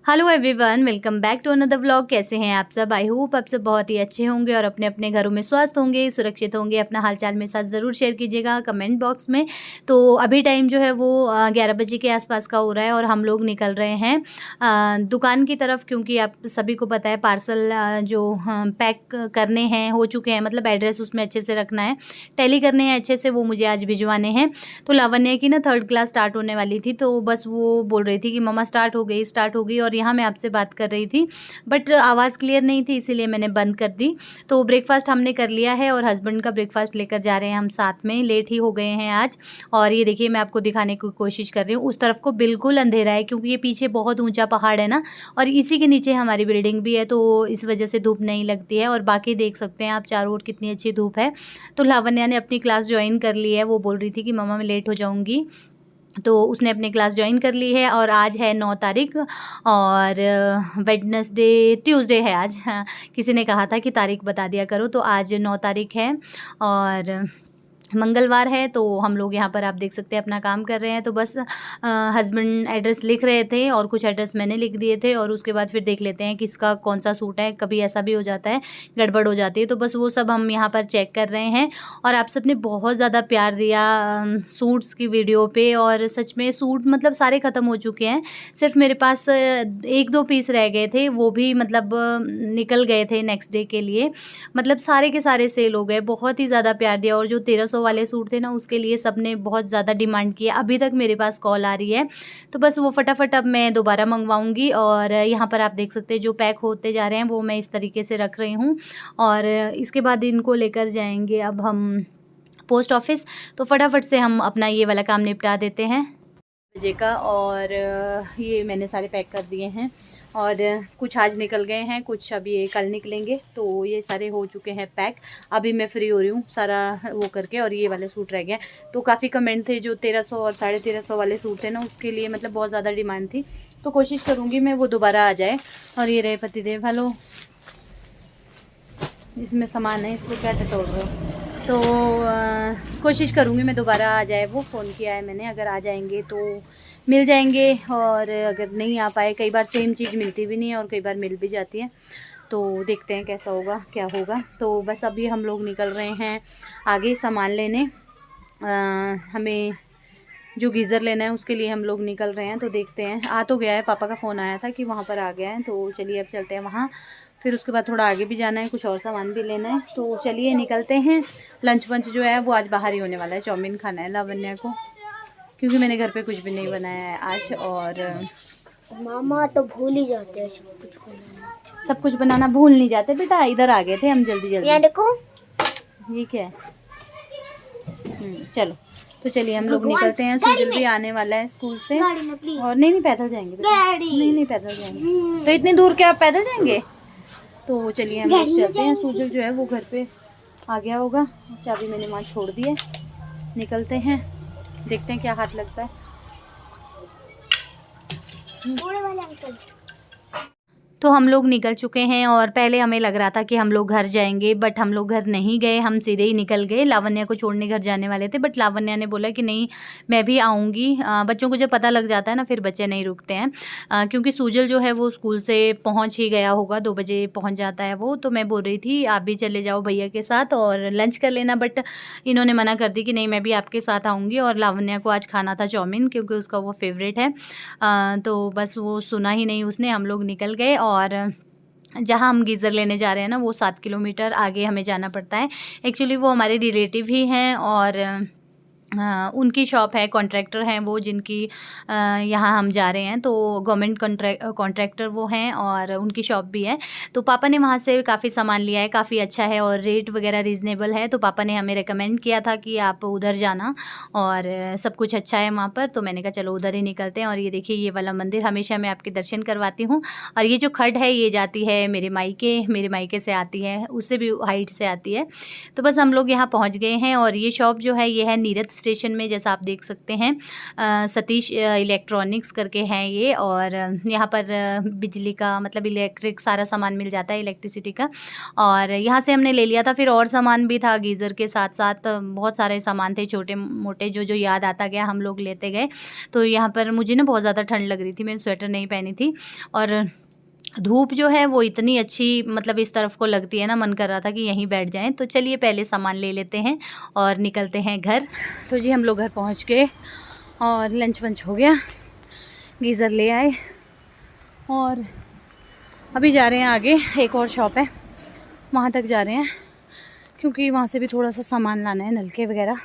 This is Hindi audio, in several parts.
Hello everyone, welcome back to another vlog. कैसे हैं आप सब? आई होप आप सब बहुत ही अच्छे होंगे और अपने अपने घरों में स्वस्थ होंगे, सुरक्षित होंगे। अपना हालचाल मेरे साथ ज़रूर शेयर कीजिएगा कमेंट बॉक्स में। तो अभी टाइम जो है वो 11 बजे के आसपास का हो रहा है और हम लोग निकल रहे हैं दुकान की तरफ, क्योंकि आप सभी को पता है पार्सल जो पैक करने हैं हो चुके हैं, मतलब एड्रेस उसमें अच्छे से रखना है, टैली करने हैं अच्छे से, वो मुझे आज भिजवाने हैं। तो लावण्य की ना 3rd क्लास स्टार्ट होने वाली थी, तो बस वो बोल रही थी कि मम्मा स्टार्ट हो गई और यहाँ मैं आपसे बात कर रही थी, बट आवाज़ क्लियर नहीं थी, इसीलिए मैंने बंद कर दी। तो ब्रेकफास्ट हमने कर लिया है और हस्बैंड का ब्रेकफास्ट लेकर जा रहे हैं हम साथ में। लेट ही हो गए हैं आज। और ये देखिए, मैं आपको दिखाने की कोशिश कर रही हूँ, उस तरफ को बिल्कुल अंधेरा है, क्योंकि ये पीछे बहुत ऊंचा पहाड़ है ना, और इसी के नीचे हमारी बिल्डिंग भी है, तो इस वजह से धूप नहीं लगती है। और बाकी देख सकते हैं आप चारों ओर कितनी अच्छी धूप है। तो लावण्या ने अपनी क्लास ज्वाइन कर ली है। वो बोल रही थी कि मम्मा मैं लेट हो जाऊँगी, तो उसने अपनी क्लास ज्वाइन कर ली है। और आज है 9 तारीख और वेडनेसडे ट्यूसडे है आज। हाँ, किसी ने कहा था कि तारीख बता दिया करो, तो आज 9 तारीख है और मंगलवार है। तो हम लोग यहाँ पर आप देख सकते हैं अपना काम कर रहे हैं। तो बस हस्बैंड एड्रेस लिख रहे थे और कुछ एड्रेस मैंने लिख दिए थे, और उसके बाद फिर देख लेते हैं किसका कौन सा सूट है। कभी ऐसा भी हो जाता है, गड़बड़ हो जाती है, तो बस वो सब हम यहाँ पर चेक कर रहे हैं। और आप सबने बहुत ज़्यादा प्यार दिया सूट्स की वीडियो पे, और सच में सूट मतलब सारे ख़त्म हो चुके हैं। सिर्फ मेरे पास 1-2 पीस रह गए थे, वो भी मतलब निकल गए थे नेक्स्ट डे के लिए। मतलब सारे के सारे सेल हो गए। बहुत ही ज़्यादा प्यार दिया। और जो 1300 वाले सूट थे ना, उसके लिए सबने बहुत ज़्यादा डिमांड किया। अभी तक मेरे पास कॉल आ रही है, तो बस वो फटाफट अब मैं दोबारा मंगवाऊंगी। और यहाँ पर आप देख सकते हैं जो पैक होते जा रहे हैं वो मैं इस तरीके से रख रही हूँ, और इसके बाद इनको लेकर जाएंगे अब हम पोस्ट ऑफिस। तो फटाफट से हम अपना ये वाला काम निपटा देते हैं बजे का। और ये मैंने सारे पैक कर दिए हैं, और कुछ आज निकल गए हैं, कुछ अभी ये कल निकलेंगे। तो ये सारे हो चुके हैं पैक। अभी मैं फ्री हो रही हूँ सारा वो करके, और ये वाले सूट रह गए। तो काफ़ी कमेंट थे, जो 1300 और 1350 वाले सूट थे ना, उसके लिए मतलब बहुत ज़्यादा डिमांड थी। तो कोशिश करूँगी मैं वो दोबारा आ जाए। और ये रहे पतिदेव। हेलो, इसमें सामान है, इसको क्या टटोल रहे हो? तो कोशिश करूँगी मैं दोबारा आ जाए। वो फ़ोन किया है मैंने, अगर आ जाएंगे तो मिल जाएंगे, और अगर नहीं आ पाए, कई बार सेम चीज़ मिलती भी नहीं है और कई बार मिल भी जाती है। तो देखते हैं कैसा होगा, क्या होगा। तो बस अभी हम लोग निकल रहे हैं आगे सामान लेने। हमें जो गीज़र लेना है उसके लिए हम लोग निकल रहे हैं। तो देखते हैं, आ तो गया है, पापा का फ़ोन आया था कि वहाँ पर आ गया है। तो चलिए अब चलते हैं वहाँ। फिर उसके बाद थोड़ा आगे भी जाना है, कुछ और सामान भी लेना है। तो चलिए निकलते हैं। लंच वंच जो है वो आज बाहर ही होने वाला है। चाउमीन खाना है लावण्या को, क्योंकि मैंने घर पे कुछ भी नहीं बनाया है आज। और मामा तो भूल ही जाते हैं सब कुछ बनाना भूल नहीं जाते बेटा। इधर आ गए थे हम जल्दी ये जल्दी। देखो, ये क्या है? चलो, तो चलिए हम लोग निकलते हैं। सुजल भी आने वाला है स्कूल से। गाड़ी में प्लीज। और नहीं पैदल जाएंगे बेटा। नहीं पैदल जाएंगे। तो इतनी दूर क्या आप पैदल जाएंगे? तो चलिए हम लोग चलते हैं। सुजल जो है वो घर पे आ गया होगा, चाबी मैंने वहाँ छोड़ दी है। निकलते हैं, देखते हैं क्या हाथ लगता है। बूढ़े वाले अंकल। तो हम लोग निकल चुके हैं, और पहले हमें लग रहा था कि हम लोग घर जाएंगे, बट हम लोग घर नहीं गए, हम सीधे ही निकल गए। लावण्या को छोड़ने घर जाने वाले थे, बट लावण्या ने बोला कि नहीं मैं भी आऊँगी। बच्चों को जब पता लग जाता है ना, फिर बच्चे नहीं रुकते हैं। क्योंकि सूजल जो है वो स्कूल से पहुँच ही गया होगा, 2 बजे पहुँच जाता है वो। तो मैं बोल रही थी आप भी चले जाओ भैया के साथ और लंच कर लेना, बट इन्होंने मना कर दी कि नहीं मैं भी आपके साथ आऊँगी। और लावण्या को आज खाना था चाउमीन, क्योंकि उसका वो फेवरेट है। तो बस वो सुना ही नहीं उसने। हम लोग निकल गए, और जहाँ हम गीज़र लेने जा रहे हैं ना, वो 7 किलोमीटर आगे हमें जाना पड़ता है। एक्चुअली वो हमारे रिलेटिव ही हैं, और उनकी शॉप है, कॉन्ट्रैक्टर हैं वो, जिनकी यहाँ हम जा रहे हैं। तो गवर्नमेंट कॉन्ट्रैक्टर वो हैं, और उनकी शॉप भी है। तो पापा ने वहाँ से काफ़ी सामान लिया है, काफ़ी अच्छा है और रेट वगैरह रीज़नेबल है। तो पापा ने हमें रेकमेंड किया था कि आप उधर जाना, और सब कुछ अच्छा है वहाँ पर। तो मैंने कहा चलो उधर ही निकलते हैं। और ये देखिए, ये वाला मंदिर हमेशा मैं आपके दर्शन करवाती हूँ। और ये जो खड्ड है ये जाती है मेरे मायके से आती है, उससे भी हाइट से आती है। तो बस हम लोग यहाँ पहुँच गए हैं। और ये शॉप जो है ये है नीरज स्टेशन में, जैसा आप देख सकते हैं सतीश इलेक्ट्रॉनिक्स करके हैं ये, और यहाँ पर बिजली का मतलब इलेक्ट्रिक सारा सामान मिल जाता है, इलेक्ट्रिसिटी का। और यहाँ से हमने ले लिया था, फिर और सामान भी था गीज़र के साथ साथ, बहुत सारे सामान थे छोटे मोटे जो याद आता गया हम लोग लेते गए। तो यहाँ पर मुझे ना बहुत ज़्यादा ठंड लग रही थी, मैंने स्वेटर नहीं पहनी थी, और धूप जो है वो इतनी अच्छी मतलब इस तरफ को लगती है ना, मन कर रहा था कि यहीं बैठ जाएं। तो चलिए पहले सामान ले लेते हैं और निकलते हैं घर। तो जी हम लोग घर पहुंच गए और लंच वंच हो गया, गीज़र ले आए और अभी जा रहे हैं आगे। एक और शॉप है वहाँ तक जा रहे हैं, क्योंकि वहाँ से भी थोड़ा सा सामान लाना है, नलके वगैरह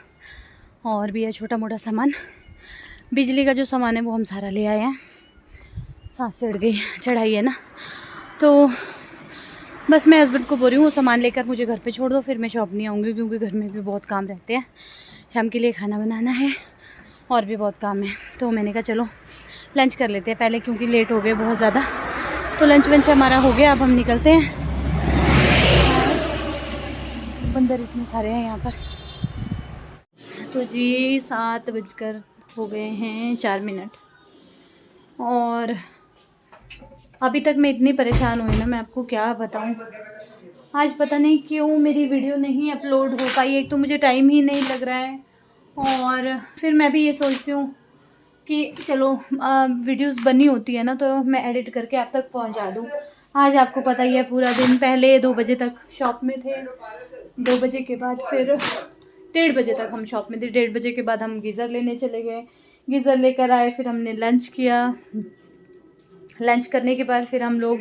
और भी है छोटा मोटा सामान। बिजली का जो सामान है वो हम सारा ले आए हैं। सांस चढ़ गई, चढ़ाई है ना, तो बस मैं हस्बैंड को बोल रही हूँ वो सामान लेकर मुझे घर पे छोड़ दो, फिर मैं शॉप नहीं आऊँगी, क्योंकि घर में भी बहुत काम रहते हैं, शाम के लिए खाना बनाना है और भी बहुत काम है। तो मैंने कहा चलो लंच कर लेते हैं पहले, क्योंकि लेट हो गए बहुत ज़्यादा। तो लंच वंच हमारा हो गया, अब हम निकलते हैं। बंदर इतने सारे हैं यहाँ पर। तो जी 7 बजकर हो गए हैं 4 मिनट, और अभी तक मैं इतनी परेशान हुई ना, मैं आपको क्या बताऊं। आज पता नहीं क्यों मेरी वीडियो नहीं अपलोड हो पाई। एक तो मुझे टाइम ही नहीं लग रहा है, और फिर मैं भी ये सोचती हूँ कि चलो वीडियोस बनी होती है ना तो मैं एडिट करके आप तक पहुँचा दूँ। आज आपको पता ही है पूरा दिन, पहले 2 बजे तक शॉप में थे, 2 बजे के बाद फिर 1:30 बजे तक हम शॉप में थे। 1:30 बजे के बाद हम गीज़र लेने चले गए, गीज़र लेकर आए, फिर हमने लंच किया। लंच करने के बाद फिर हम लोग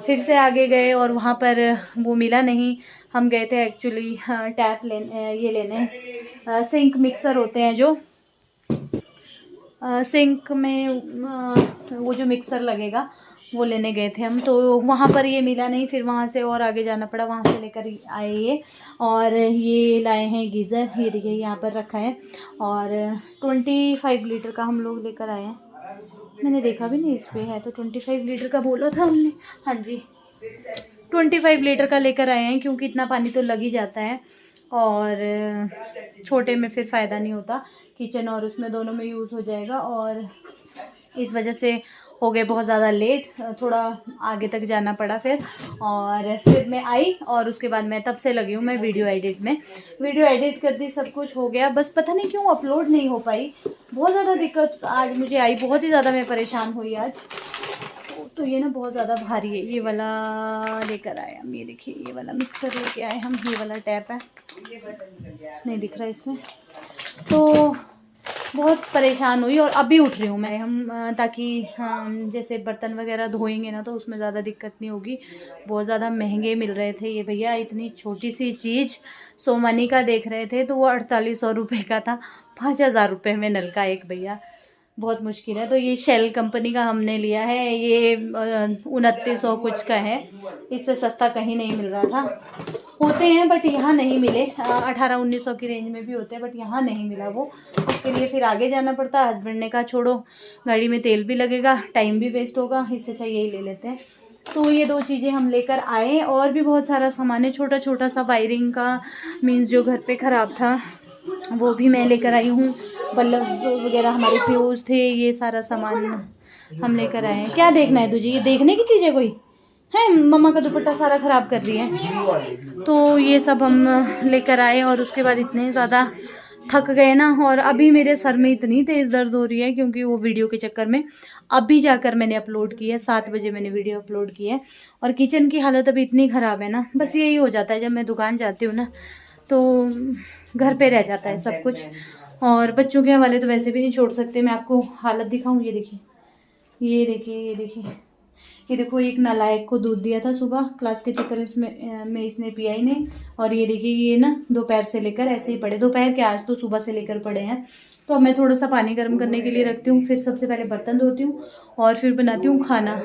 फिर से आगे गए, और वहाँ पर वो मिला नहीं। हम गए थे एक्चुअली टैप लेने सिंक मिक्सर होते हैं जो सिंक में वो जो मिक्सर लगेगा वो लेने गए थे हम। तो वहाँ पर ये मिला नहीं, फिर वहाँ से और आगे जाना पड़ा, वहाँ से लेकर आए ये। और ये लाए हैं गीज़र, ये देखिए यहाँ पर रखा है, और 25 लीटर का हम लोग लेकर आए हैं। मैंने देखा भी नहीं इस पे है, तो 25 लीटर का बोला था हमने। हाँ जी 25 लीटर का लेकर आए हैं, क्योंकि इतना पानी तो लग ही जाता है, और छोटे में फिर फ़ायदा नहीं होता, किचन और उसमें दोनों में यूज़ हो जाएगा। और इस वजह से हो गए बहुत ज़्यादा लेट, थोड़ा आगे तक जाना पड़ा फिर। और फिर मैं आई, और उसके बाद मैं तब से लगी हूँ मैं वीडियो एडिट कर दी, सब कुछ हो गया, बस पता नहीं क्यों अपलोड नहीं हो पाई। बहुत ज़्यादा दिक्कत आज मुझे आई, बहुत ही ज़्यादा मैं परेशान हुई आज। तो ये ना बहुत ज़्यादा भारी है, ये वाला लेकर आए हम। ये देखिए ये वाला मिक्सर लेके आए हम, ये वाला टैप है, नहीं दिख रहा इसमें। तो बहुत परेशान हुई, और अभी उठ रही हूँ मैं हम ताकि हम जैसे बर्तन वगैरह धोएंगे ना तो उसमें ज़्यादा दिक्कत नहीं होगी। बहुत ज़्यादा महंगे मिल रहे थे ये भैया, इतनी छोटी सी चीज़ सोमानी का देख रहे थे तो वो 4800 रुपये का था, 5000 रुपये में नल का एक भैया, बहुत मुश्किल है। तो ये शेल कंपनी का हमने लिया है, ये 2900 कुछ का है, इससे सस्ता कहीं नहीं मिल रहा था। होते हैं बट यहाँ नहीं मिले, 1800-1900 की रेंज में भी होते हैं, बट यहाँ नहीं मिला वो। उसके लिए फिर आगे जाना पड़ता। हस्बैंड ने कहा छोड़ो, गाड़ी में तेल भी लगेगा, टाइम भी वेस्ट होगा, इससे चाहिए यही ले लेते हैं। तो ये 2 चीज़ें हम लेकर आए, और भी बहुत सारा सामान है, छोटा छोटा सा वायरिंग का, मीन्स जो घर पे ख़राब था वो भी मैं लेकर आई हूँ। बल्ब वगैरह हमारे फ्यूज़ थे, ये सारा सामान हम लेकर आए हैं। क्या देखना है तुझे, ये देखने की चीज़ है कोई है? मम्मा का दुपट्टा सारा ख़राब कर रही है। तो ये सब हम लेकर आए, और उसके बाद इतने ज़्यादा थक गए ना, और अभी मेरे सर में इतनी तेज़ दर्द हो रही है, क्योंकि वो वीडियो के चक्कर में अभी जाकर मैंने अपलोड की है, 7 बजे मैंने वीडियो अपलोड की है। और किचन की हालत अभी इतनी ख़राब है ना, बस यही हो जाता है जब मैं दुकान जाती हूँ ना, तो घर पे रह जाता है सब कुछ। और बच्चों के हवाले तो वैसे भी नहीं छोड़ सकते। मैं आपको हालत दिखाऊँ, ये देखिए ये देखिए ये देखिए ये देखो, एक नालायक को दूध दिया था सुबह, क्लास के चक्कर में इसने पिया ही नहीं। और ये देखिए ये ना दोपहर से लेकर ऐसे ही पड़े, दोपहर के आज तो सुबह से लेकर पड़े हैं। तो अब मैं थोड़ा सा पानी गर्म करने के लिए रखती हूँ, फिर सबसे पहले बर्तन धोती हूँ, और फिर बनाती हूँ खाना।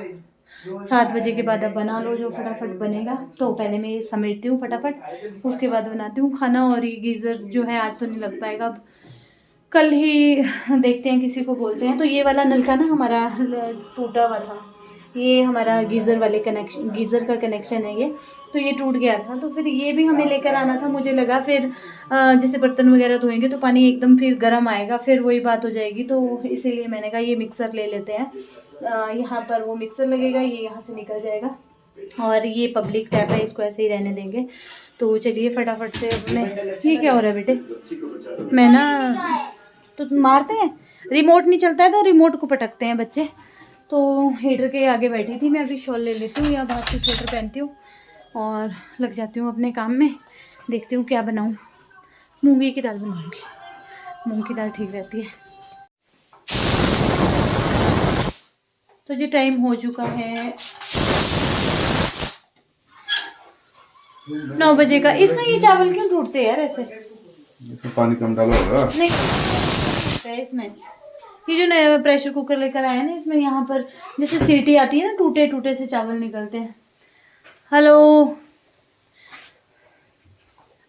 7 बजे के बाद अब बना लो जो फटाफट बनेगा। तो पहले मैं ये समेटती हूँ फटाफट, उसके बाद बनाती हूँ खाना। और ये गीज़र जो है आज तो नहीं लग पाएगा, अब कल ही देखते हैं, किसी को बोलते हैं। तो ये वाला नल का ना हमारा टूटा हुआ था, ये हमारा गीज़र वाले कनेक्शन, गीज़र का कनेक्शन है ये, तो ये टूट गया था। तो फिर ये भी हमें लेकर आना था। मुझे लगा फिर जैसे बर्तन वगैरह धोएंगे तो पानी एकदम फिर गर्म आएगा, फिर वही बात हो जाएगी। तो इसीलिए मैंने कहा ये मिक्सर ले लेते हैं। यहाँ पर वो मिक्सर लगेगा, ये यहाँ से निकल जाएगा। और ये पब्लिक टैप है, इसको ऐसे ही रहने देंगे। तो चलिए फटाफट से अब मैं, ये क्या हो रहा है बेटे? मैं ना, तो मारते हैं, रिमोट नहीं चलता है तो रिमोट को पटकते हैं बच्चे। तो हीटर के आगे बैठी थी मैं, अभी शॉल ले लेती हूँ या बाहर की स्वेटर पहनती हूँ और लग जाती हूँ अपने काम में। देखती हूँ क्या बनाऊँ। मूंगी की दाल बनाऊँगी, मूंग की दाल ठीक रहती है। तो जी टाइम हो चुका है 9 बजे का। इसमें ये चावल क्यों टूटते हैं यार ऐसे? इसमें पानी कम डाला होगा। नहीं है इसमें। ये जो नया प्रेशर कुकर लेकर आए ना, इसमें यहाँ पर जैसे सीटी आती है ना, टूटे टूटे से चावल निकलते हैं। हेलो,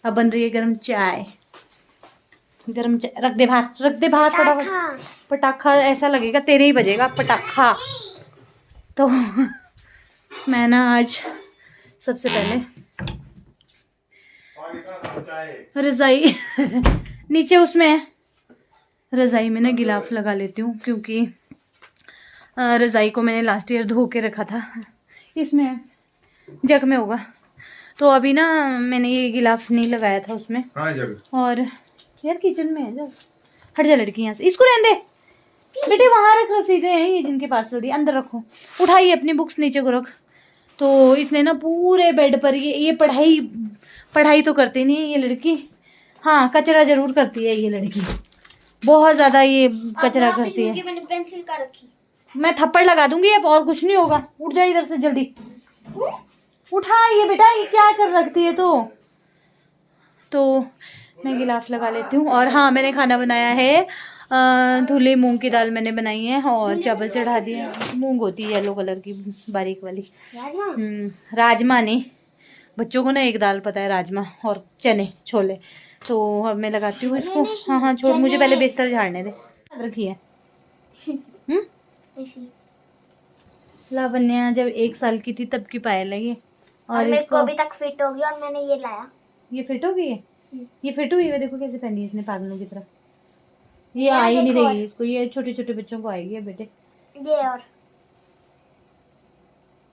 अब बन रही है गरम चाय। गरम चाय रख दे बाहर, रख दे बाहर फटाफट। पटाखा ऐसा लगेगा तेरे ही बजेगा पटाखा। तो मैं ना आज सबसे पहले रज़ाई नीचे उसमें है, रज़ाई में ना गिलाफ लगा लेती हूँ, क्योंकि रज़ाई को मैंने लास्ट ईयर धो के रखा था। इसमें जग में होगा, तो अभी ना मैंने ये गिलाफ नहीं लगाया था उसमें। और यार किचन में है, जब हट जा लड़की यहाँ से, इसको रहने दे बेटे, वहाँ रख रसीदें हैं ये जिनके पार्सल दिए, अंदर रखो। उठाइए अपनी बुक्स नीचे को रख। तो इसने ना पूरे बेड पर ये पढ़ाई तो करती नहीं है ये लड़की, हाँ कचरा जरूर करती है ये लड़की, बहुत ज़्यादा ये कचरा करती है। मैंने पेंसिल का रखी, मैं थप्पड़ लगा दूंगी अब, और कुछ नहीं होगा। उठ जा इधर से जल्दी, उठा ये बेटा, ये क्या कर रखती है तो मैं गिलाफ लगा लेती हूँ। और हाँ, मैंने खाना बनाया है, धुली मूंग की दाल मैंने बनाई है और चावल चढ़ा दिए। मूंग होती है येलो कलर की बारीक वाली, राजमा नहीं, बच्चों को ना एक दाल पता है, राजमा और चने छोले। तो अब मैं लगाती हूँ इसको। हाँ हाँ छोड़, मुझे पहले बिस्तर झाड़ने दे। रखी है लावण्या जब 1 साल की थी तब की पायल है ये, और मेरे इसको को अभी तक फिट हो गया और मैंने ये लाया। ये फिट हो गई है, ये फिट हुई है। देखो कैसे पहनी है इसने पागलों की तरह। ये आ ही नहीं रही इसको, ये छोटे छोटे बच्चों को आएगी बेटे। ये और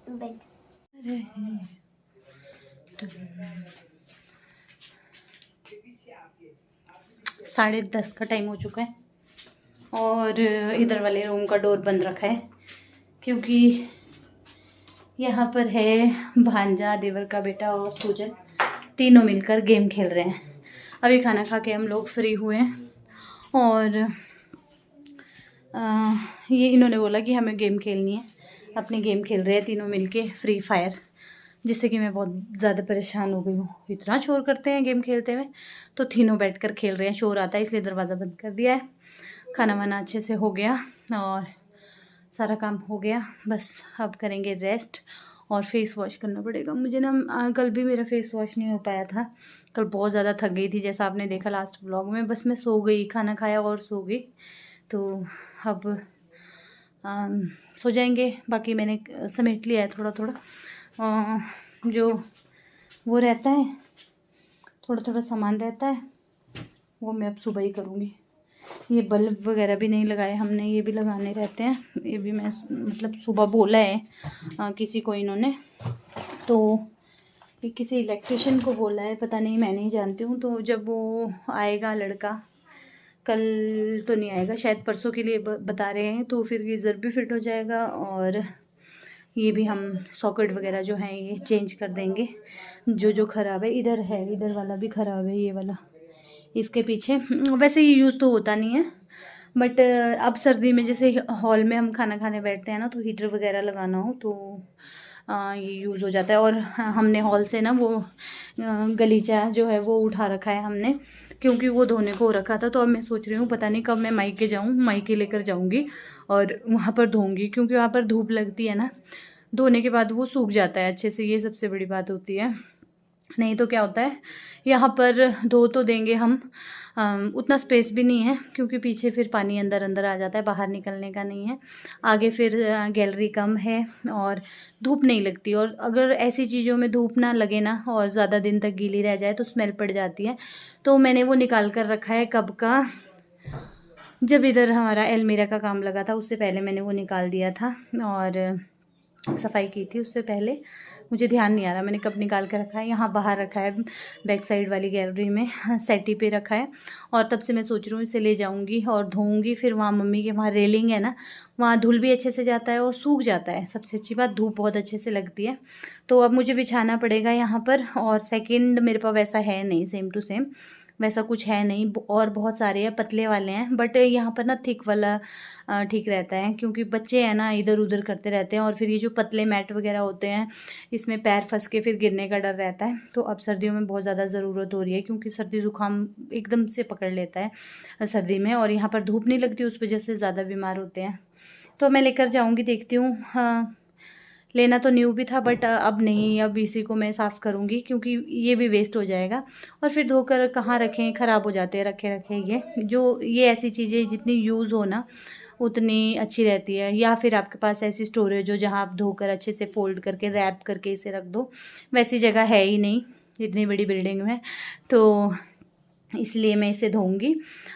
बेड 10:30 का टाइम हो चुका है और इधर वाले रूम का डोर बंद रखा है, क्योंकि यहाँ पर है भांजा, देवर का बेटा और सूजन, तीनों मिलकर गेम खेल रहे हैं। अभी खाना खा के हम लोग फ्री हुए हैं और ये इन्होंने बोला कि हमें गेम खेलनी है, अपने गेम खेल रहे हैं तीनों मिलके फ्री फायर, जिससे कि मैं बहुत ज़्यादा परेशान हो गई हूँ। इतना शोर करते हैं गेम खेलते हुए, तो तीनों बैठकर खेल रहे हैं, शोर आता है इसलिए दरवाज़ा बंद कर दिया है। खाना वाना अच्छे से हो गया और सारा काम हो गया, बस अब करेंगे रेस्ट और फेस वॉश करना पड़ेगा मुझे ना। कल भी मेरा फेस वॉश नहीं हो पाया था, कल बहुत ज़्यादा थक गई थी, जैसा आपने देखा लास्ट व्लॉग में। बस मैं सो गई, खाना खाया और सो गई। तो अब सो जाएंगे। बाकी मैंने समेट लिया है थोड़ा थोड़ा, जो वो रहता है थोड़ा थोड़ा सामान रहता है, वो मैं अब सुबह ही करूँगी। ये बल्ब वगैरह भी नहीं लगाए हमने, ये भी लगाने रहते हैं। ये भी मैं मतलब सुबह बोला है किसी को इन्होंने, तो ये किसी इलेक्ट्रिशियन को बोला है, पता नहीं, मैं नहीं जानती हूँ। तो जब वो आएगा लड़का, कल तो नहीं आएगा शायद, परसों के लिए बता रहे हैं, तो फिर गीज़र भी फिट हो जाएगा और ये भी हम सॉकेट वगैरह जो हैं ये चेंज कर देंगे। जो ख़राब है, इधर है, इधर वाला भी ख़राब है, ये वाला इसके पीछे। वैसे ये यूज़ तो होता नहीं है, बट अब सर्दी में जैसे हॉल में हम खाना खाने बैठते हैं ना, तो हीटर वगैरह लगाना हो तो ये यूज़ हो जाता है। और हमने हॉल से ना वो गलीचा जो है वो उठा रखा है हमने, क्योंकि वो धोने को रखा था। तो अब मैं सोच रही हूँ पता नहीं कब मैं मायके जाऊँ, मायके लेकर जाऊँगी और वहाँ पर धोऊँगी, क्योंकि वहाँ पर धूप लगती है ना, धोने के बाद वो सूख जाता है अच्छे से, ये सबसे बड़ी बात होती है। नहीं तो क्या होता है यहाँ पर धो तो देंगे हम, उतना स्पेस भी नहीं है क्योंकि पीछे फिर पानी अंदर अंदर आ जाता है, बाहर निकलने का नहीं है। आगे फिर गैलरी कम है और धूप नहीं लगती, और अगर ऐसी चीज़ों में धूप ना लगे ना और ज़्यादा दिन तक गीली रह जाए तो स्मेल पड़ जाती है। तो मैंने वो निकाल कर रखा है कब का, जब इधर हमारा अलमीरा का काम लगा था उससे पहले मैंने वो निकाल दिया था और सफाई की थी उससे पहले, मुझे ध्यान नहीं आ रहा मैंने कब निकाल कर रखा है। यहाँ बाहर रखा है बैक साइड वाली गैलरी में, सेटी पे रखा है, और तब से मैं सोच रही हूँ इसे ले जाऊँगी और धोऊँगी। फिर वहाँ मम्मी के वहाँ रेलिंग है ना, वहाँ धुल भी अच्छे से जाता है और सूख जाता है, सबसे अच्छी बात धूप बहुत अच्छे से लगती है। तो अब मुझे बिछाना पड़ेगा यहाँ पर, और सेकेंड मेरे पास वैसा है नहीं, सेम टू सेम वैसा कुछ है नहीं, और बहुत सारे हैं पतले वाले हैं, बट यहाँ पर ना थिक वाला ठीक रहता है क्योंकि बच्चे हैं ना इधर उधर करते रहते हैं, और फिर ये जो पतले मैट वगैरह होते हैं इसमें पैर फंस के फिर गिरने का डर रहता है। तो अब सर्दियों में बहुत ज़्यादा ज़रूरत हो रही है क्योंकि सर्दी ज़ुकाम एकदम से पकड़ लेता है सर्दी में, और यहाँ पर धूप नहीं लगती उस वजह से ज़्यादा बीमार होते हैं। तो मैं लेकर जाऊँगी, देखती हूँ। हाँ, लेना तो न्यू भी था बट अब नहीं, अब इसी को मैं साफ़ करूँगी क्योंकि ये भी वेस्ट हो जाएगा, और फिर धोकर कहाँ रखें, ख़राब हो जाते हैं रखे रखे। ये ऐसी चीज़ें जितनी यूज़ हो ना उतनी अच्छी रहती है, या फिर आपके पास ऐसी स्टोरेज हो जहाँ आप धोकर अच्छे से फ़ोल्ड करके रैप करके इसे रख दो। वैसी जगह है ही नहीं इतनी बड़ी बिल्डिंग में, तो इसलिए मैं इसे धोऊंगी,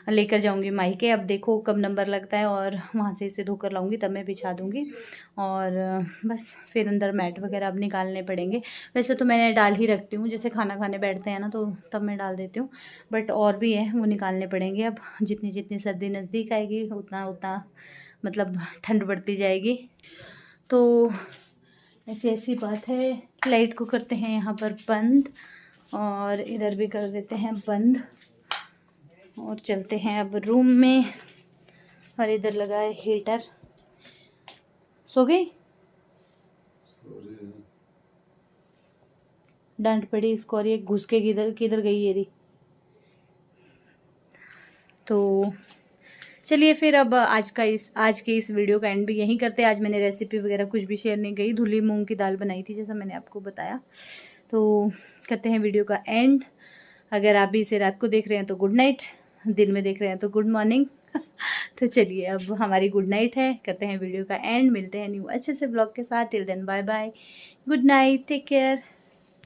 लेकर जाऊंगी मायके। अब देखो कब नंबर लगता है और वहाँ से इसे धोकर लाऊंगी, तब मैं बिछा दूंगी। और बस फिर अंदर मैट वगैरह अब निकालने पड़ेंगे। वैसे तो मैंने डाल ही रखती हूँ, जैसे खाना खाने बैठते हैं ना तो तब मैं डाल देती हूँ, बट और भी है वो निकालने पड़ेंगे। अब जितनी जितनी सर्दी नज़दीक आएगी उतना उतना मतलब ठंड बढ़ती जाएगी। तो ऐसी बात है। लाइट को करते हैं यहाँ पर बंद, और इधर भी कर देते हैं बंद, और चलते हैं अब रूम में। और इधर लगा है हीटर। सो गई, डांट पड़ी इसको, और ये घुस के किधर किधर गई ये रही। तो चलिए फिर अब आज के इस वीडियो का एंड भी यहीं करते हैं। आज मैंने रेसिपी वगैरह कुछ भी शेयर नहीं की, धुली मूंग की दाल बनाई थी जैसा मैंने आपको बताया। तो करते हैं वीडियो का एंड। अगर आप भी इसे रात को देख रहे हैं तो गुड नाइट, दिन में देख रहे हैं तो गुड मॉर्निंग। तो चलिए अब हमारी गुड नाइट है, करते हैं वीडियो का एंड। मिलते हैं न्यू अच्छे से ब्लॉग के साथ। Till then bye bye, good night, take care.